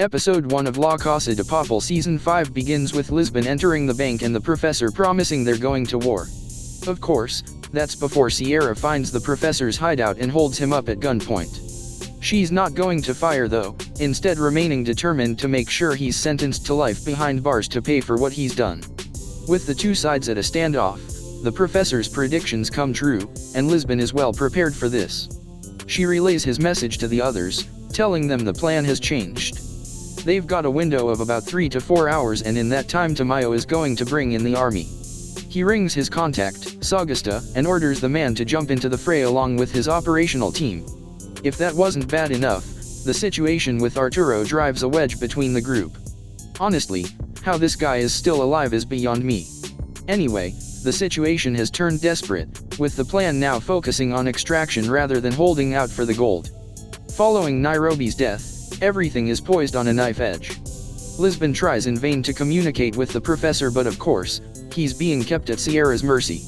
Episode 1 of La Casa de Papel Season 5 begins with Lisbon entering the bank and the professor promising they're going to war. Of course, that's before Sierra finds the professor's hideout and holds him up at gunpoint. She's not going to fire though, instead remaining determined to make sure he's sentenced to life behind bars to pay for what he's done. With the two sides at a standoff, the professor's predictions come true, and Lisbon is well prepared for this. She relays his message to the others, telling them the plan has changed. They've got a window of about 3 to 4 hours, and in that time Tamayo is going to bring in the army. He rings his contact, Sagasta, and orders the man to jump into the fray along with his operational team. If that wasn't bad enough, the situation with Arturo drives a wedge between the group. Honestly, how this guy is still alive is beyond me. Anyway, the situation has turned desperate, with the plan now focusing on extraction rather than holding out for the gold. Following Nairobi's death, everything is poised on a knife edge. Lisbon tries in vain to communicate with the professor, but of course, he's being kept at Sierra's mercy.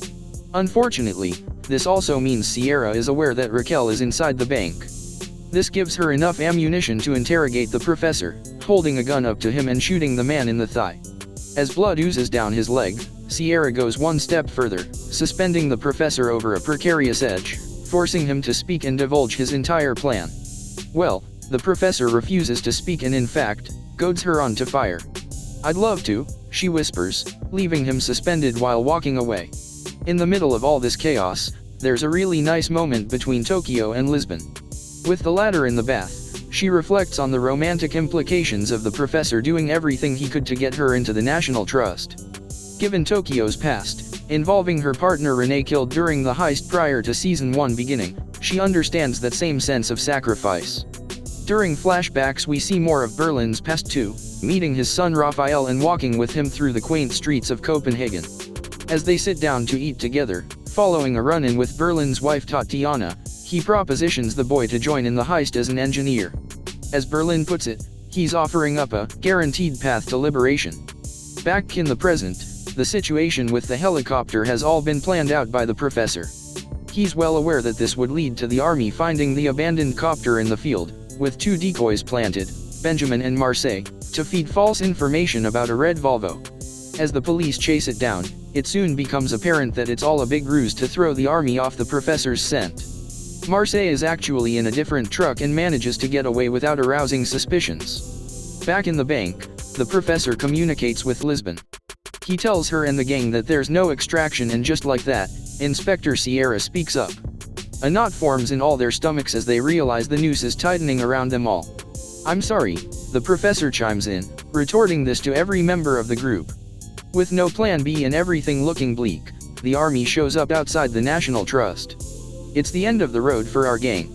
Unfortunately, this also means Sierra is aware that Raquel is inside the bank. This gives her enough ammunition to interrogate the professor, holding a gun up to him and shooting the man in the thigh. As blood oozes down his leg, Sierra goes one step further, suspending the professor over a precarious edge, forcing him to speak and divulge his entire plan. Well, the professor refuses to speak and in fact, goads her on to fire. "I'd love to," she whispers, leaving him suspended while walking away. In the middle of all this chaos, there's a really nice moment between Tokyo and Lisbon. With the latter in the bath, she reflects on the romantic implications of the professor doing everything he could to get her into the National Trust. Given Tokyo's past, involving her partner Renee killed during the heist prior to Season 1 beginning, she understands that same sense of sacrifice. During flashbacks we see more of Berlin's past too, meeting his son Raphael and walking with him through the quaint streets of Copenhagen. As they sit down to eat together, following a run-in with Berlin's wife Tatiana, he propositions the boy to join in the heist as an engineer. As Berlin puts it, he's offering up a guaranteed path to liberation. Back in the present, the situation with the helicopter has all been planned out by the professor. He's well aware that this would lead to the army finding the abandoned copter in the field, with 2 decoys planted, Benjamin and Marseille, to feed false information about a red Volvo. As the police chase it down, it soon becomes apparent that it's all a big ruse to throw the army off the professor's scent. Marseille is actually in a different truck and manages to get away without arousing suspicions. Back in the bank, the professor communicates with Lisbon. He tells her and the gang that there's no extraction, and just like that, Inspector Sierra speaks up. A knot forms in all their stomachs as they realize the noose is tightening around them all. "I'm sorry," the professor chimes in, retorting this to every member of the group. With no plan B and everything looking bleak, the army shows up outside the National Trust. It's the end of the road for our gang.